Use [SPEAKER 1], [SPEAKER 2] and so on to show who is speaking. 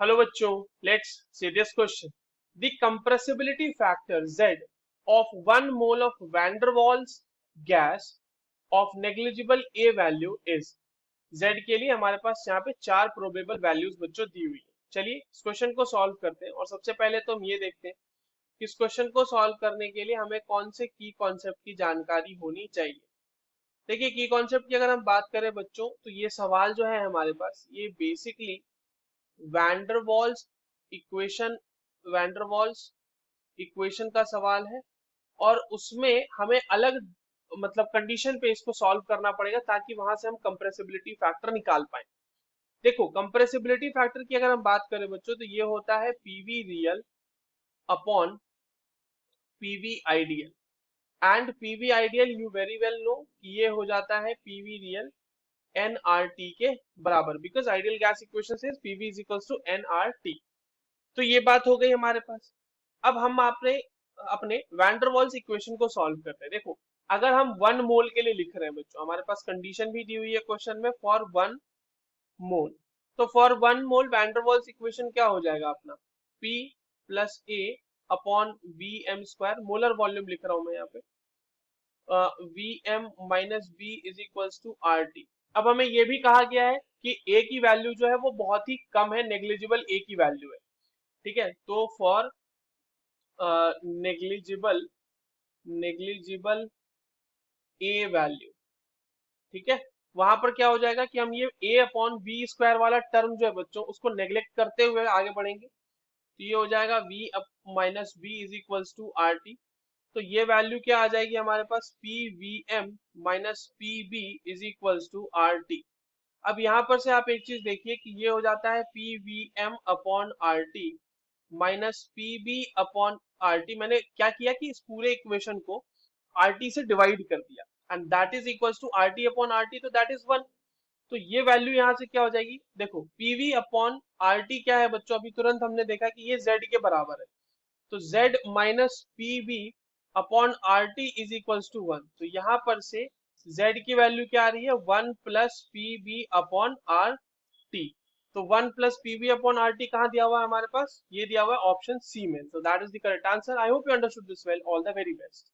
[SPEAKER 1] Hello बच्चों, let's see this question. The compressibility factor Z of 1 mole of van der Waals gas of negligible A value is. Z के लिए हमारे पास यहाँ पे 4 probable values बच्चों दी हुई है. चलिए इस क्वेश्चन को सॉल्व करते हैं और सबसे पहले तो हम ये देखते हैं कि इस क्वेश्चन को सॉल्व करने के लिए हमें कौन से की कॉन्सेप्ट की जानकारी होनी चाहिए. देखिए की कॉन्सेप्ट की अगर हम बात करें बच्चों तो ये सवाल जो है हमारे पास ये बेसिकली वैंडरवॉल्स इक्वेशन वैंडरवॉल्स इक्वेशन का सवाल है और उसमें हमें अलग मतलब कंडीशन पे इसको सॉल्व करना पड़ेगा ताकि वहां से हम कंप्रेसिबिलिटी फैक्टर निकाल पाए. देखो कंप्रेसिबिलिटी फैक्टर की अगर हम बात करें बच्चों तो ये होता है PV real upon PV ideal and PV ideal you very well know कि ये हो जाता है पीवी रियल एनआरटी के बराबर बिकॉज आइडियल गैस इक्वेशन से PV is equals to nRT. तो ये बात हो गई हमारे पास. अब हम अपने अपने वैंडरवॉल्स इक्वेशन को सॉल्व करते हैं. देखो अगर हम 1 मोल के लिए लिख रहे हैं बच्चों हमारे पास कंडीशन भी दी हुई है क्वेश्चन में फॉर 1 मोल. तो फॉर 1 मोल वैंडरवॉल्स इक्वेशन क्या हो जाएगा अपना P plus a upon V M square. Molar volume लिख रहा हूं मैं यहाँ पे V M minus B is equals to R T. अब हमें ये भी कहा गया है कि ए की वैल्यू जो है वो बहुत ही कम है, नेग्लिजिबल ए की वैल्यू है. ठीक है तो for negligible negligible A value. ठीक है वहां पर क्या हो जाएगा कि हम ये ए अपॉन बी स्क्वायर वाला टर्म जो है बच्चों उसको नेग्लेक्ट करते हुए आगे बढ़ेंगे. तो ये हो जाएगा V up minus B is equals to R T. तो ये वैल्यू क्या आ जाएगी हमारे पास P V M minus P B is equals to R T. अब यहाँ पर से आप एक चीज देखिए कि ये हो जाता है P V M upon R T minus P B upon R T. मैंने क्या किया कि इस पूरे इक्वेशन को आर टी से डिवाइड कर दिया and that is equals to R T upon R T. तो दैट इज 1. तो ये वैल्यू यहाँ से क्या हो जाएगी देखो पीवी अपॉन आर टी क्या है बच्चों अभी तुरंत हमने देखा कि ये जेड के बराबर है. तो z minus P B upon R T is equals to 1. तो यहाँ पर से z की वैल्यू क्या आ रही है 1 plus P B upon R T. तो 1 plus P B upon R T कहाँ दिया हुआ है हमारे पास, ये दिया हुआ है ऑप्शन सी में. So that is the correct answer. I hope you understood this well. All the very best.